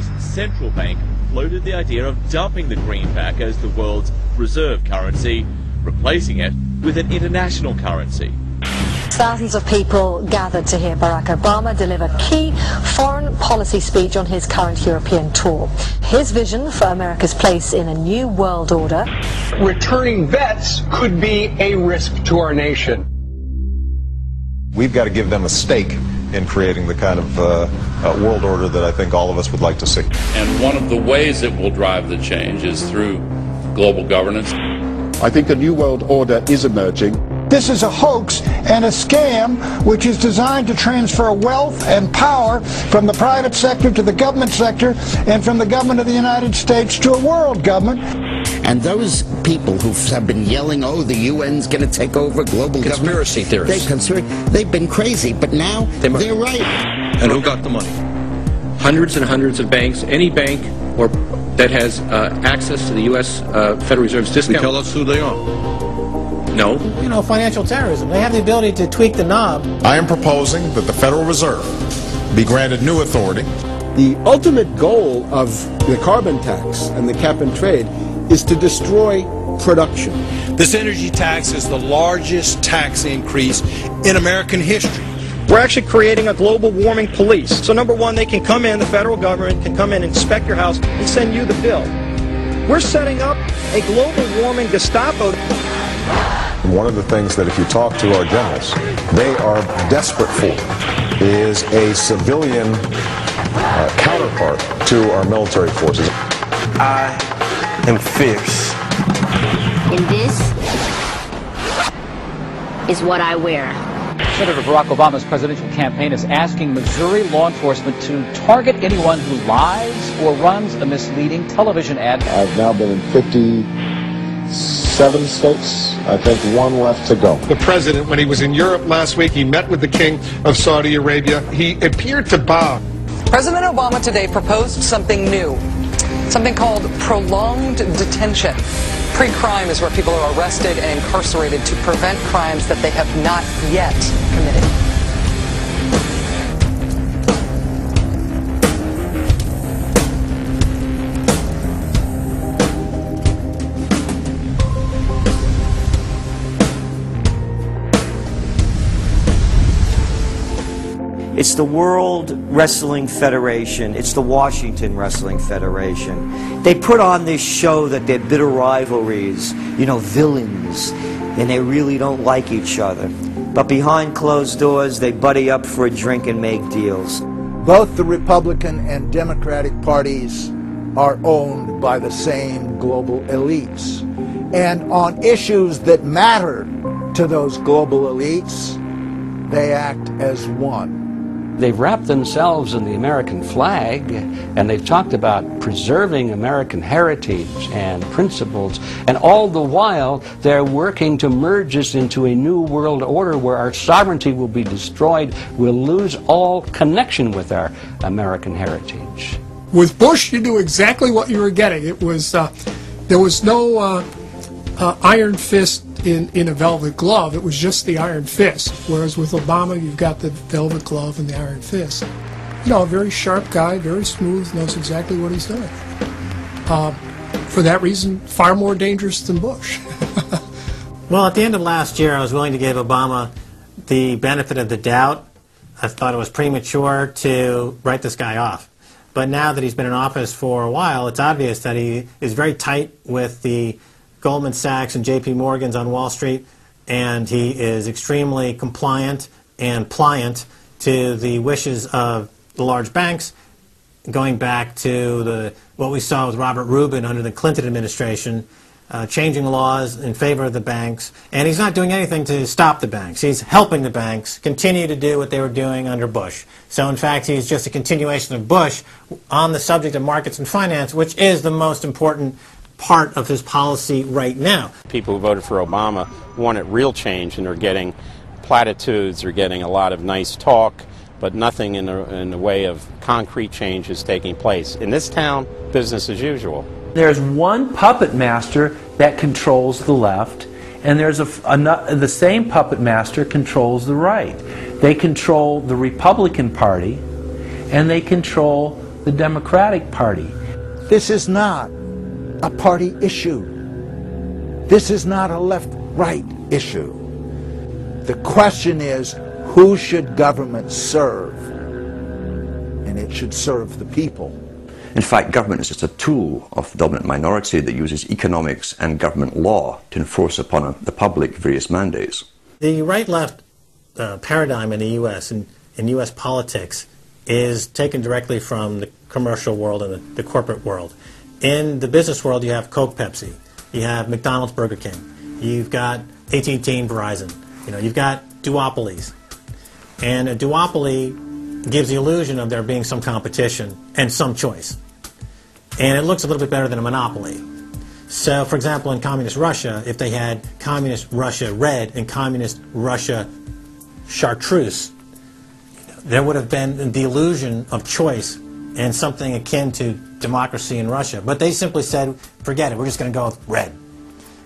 country's central bank floated the idea of dumping the greenback as the world's reserve currency, replacing it with an international currency. Thousands of people gathered to hear Barack Obama deliver key foreign policy speech on his current European tour. His vision for America's place in a new world order. Returning vets could be a risk to our nation. We've got to give them a stake in creating the kind of world order that I think all of us would like to see. And one of the ways it will drive the change is through global governance. I think a new world order is emerging. This is a hoax and a scam which is designed to transfer wealth and power from the private sector to the government sector and from the government of the United States to a world government. And those people who have been yelling, oh, the UN's going to take over global conspiracy theorists. They've been crazy, but now they're right. And who got the money? Hundreds and hundreds of banks. Any bank or that has access to the U.S. Federal Reserve's discount. Tell us who they are. No. You know, financial terrorism. They have the ability to tweak the knob. I am proposing that the Federal Reserve be granted new authority. The ultimate goal of the carbon tax and the cap and trade is to destroy production. This energy tax is the largest tax increase in American history. We're actually creating a global warming police. So number one, they can come in, the federal government can come in and inspect your house and send you the bill. We're setting up a global warming Gestapo. One of the things that if you talk to our generals, they are desperate for is a civilian counterpart to our military forces. I am fierce. And this is what I wear. Senator Barack Obama's presidential campaign is asking Missouri law enforcement to target anyone who lies or runs a misleading television ad. I've now been in 57 states. I think one left to go. The president, when he was in Europe last week, he met with the King of Saudi Arabia. He appeared to bow. President Obama today proposed something new, something called prolonged detention. Pre-crime is where people are arrested and incarcerated to prevent crimes that they have not yet committed. It's the World Wrestling Federation. It's the Washington Wrestling Federation. They put on this show that they're bitter rivalries, you know, villains, and they really don't like each other. But behind closed doors, they buddy up for a drink and make deals. Both the Republican and Democratic parties are owned by the same global elites. And on issues that matter to those global elites, they act as one. They've wrapped themselves in the American flag, and they've talked about preserving American heritage and principles, and all the while they're working to merge us into a new world order where our sovereignty will be destroyed. We'll lose all connection with our American heritage. With Bush, you knew exactly what you were getting. It was there was no iron fist in a velvet glove. It was just the iron fist. Whereas with Obama, you've got the velvet glove and the iron fist. You know, a very sharp guy, very smooth, knows exactly what he's doing. For that reason, far more dangerous than Bush. Well, at the end of last year, I was willing to give Obama the benefit of the doubt. I thought it was premature to write this guy off. But now that he's been in office for a while, it's obvious that he is very tight with the Goldman Sachs and J.P. Morgan's on Wall Street, and he is extremely compliant and pliant to the wishes of the large banks, going back to what we saw with Robert Rubin under the Clinton administration, changing laws in favor of the banks, and he's not doing anything to stop the banks. He's helping the banks continue to do what they were doing under Bush. So in fact, he's just a continuation of Bush on the subject of markets and finance, which is the most important part of his policy right now. People who voted for Obama wanted real change, and they're getting platitudes, they're getting a lot of nice talk, but nothing in the way of concrete change is taking place. In this town, business as usual. There's one puppet master that controls the left, and there's the same puppet master controls the right. They control the Republican Party, and they control the Democratic Party. This is not a party issue. This is not a left-right issue. The question is, who should government serve? And it should serve the people. In fact, government is just a tool of the dominant minority that uses economics and government law to enforce upon the public various mandates. The right-left paradigm in the U.S. and in U.S. politics is taken directly from the commercial world and the corporate world. In the business world, you have Coke, Pepsi. You have McDonald's, Burger King. You've got AT&T and Verizon. You've got duopolies. And a duopoly gives the illusion of there being some competition and some choice. And it looks a little bit better than a monopoly. So, for example, in Communist Russia, if they had Communist Russia Red and Communist Russia Chartreuse, there would have been the illusion of choice and something akin to democracy in Russia. But they simply said, forget it, we're just going to go with red.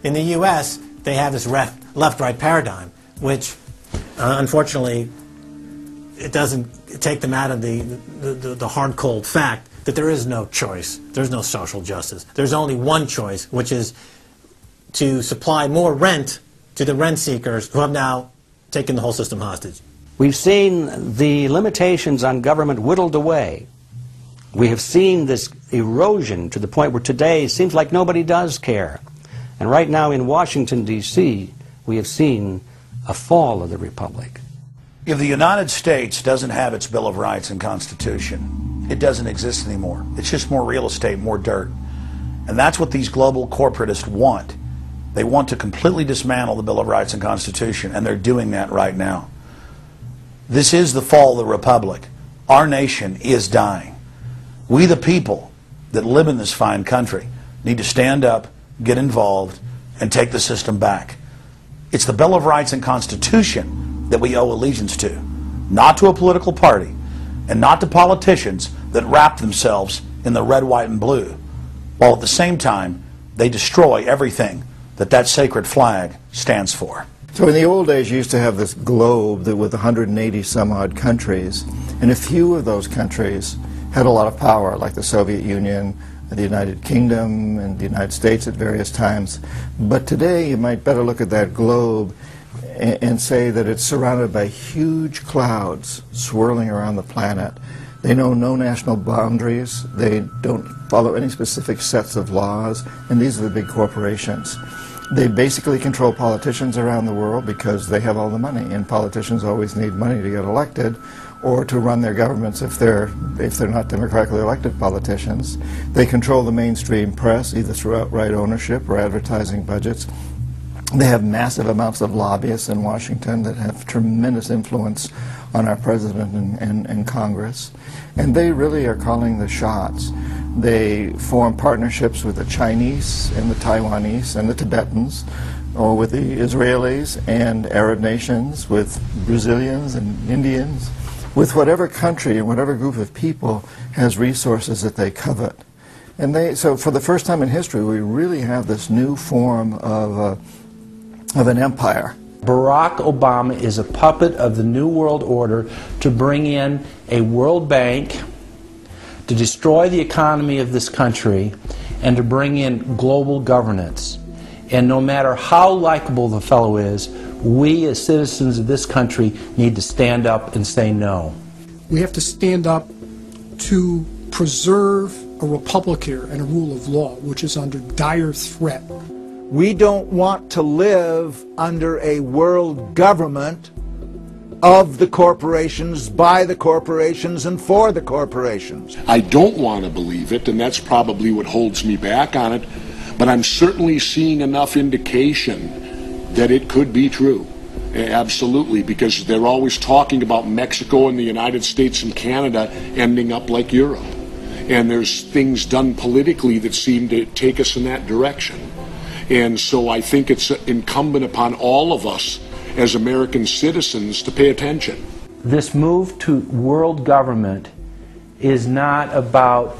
In the U.S., they have this left-right paradigm, which, unfortunately, it doesn't take them out of the hard, cold fact that there is no choice. There's no social justice. There's only one choice, which is to supply more rent to the rent seekers who have now taken the whole system hostage. We've seen the limitations on government whittled away. We have seen this erosion to the point where today it seems like nobody does care. And right now in Washington, D.C., we have seen a fall of the Republic. If the United States doesn't have its Bill of Rights and Constitution, it doesn't exist anymore. It's just more real estate, more dirt. And that's what these global corporatists want. They want to completely dismantle the Bill of Rights and Constitution, and they're doing that right now. This is the fall of the Republic. Our nation is dying. We, the people that live in this fine country, need to stand up, get involved, and take the system back. It's the Bill of Rights and Constitution that we owe allegiance to, not to a political party, and not to politicians that wrap themselves in the red, white, and blue, while at the same time they destroy everything that sacred flag stands for. So in the old days you used to have this globe that with 180 some odd countries, and a few of those countries had a lot of power, like the Soviet Union, the United Kingdom, and the United States at various times. But today you might better look at that globe and say that it's surrounded by huge clouds swirling around the planet. They know no national boundaries, they don't follow any specific sets of laws, and these are the big corporations. They basically control politicians around the world because they have all the money, and politicians always need money to get elected or to run their governments if they're not democratically elected politicians. They control the mainstream press, either through outright ownership or advertising budgets. They have massive amounts of lobbyists in Washington that have tremendous influence on our president and Congress. And they really are calling the shots. They form partnerships with the Chinese and the Taiwanese and the Tibetans, or with the Israelis and Arab nations, with Brazilians and Indians, with whatever country and whatever group of people has resources that they covet. And so for the first time in history, we really have this new form of an empire. Barack Obama is a puppet of the New World Order to bring in a World Bank, to destroy the economy of this country, and to bring in global governance. And no matter how likable the fellow is, we as citizens of this country need to stand up and say no. We have to stand up to preserve a republic here and a rule of law, which is under dire threat. We don't want to live under a world government of the corporations, by the corporations, and for the corporations. I don't want to believe it, and that's probably what holds me back on it, but I'm certainly seeing enough indication that it could be true. Absolutely, because they're always talking about Mexico and the United States and Canada ending up like Europe. And there's things done politically that seem to take us in that direction. And so I think it's incumbent upon all of us as American citizens to pay attention. This move to world government is not about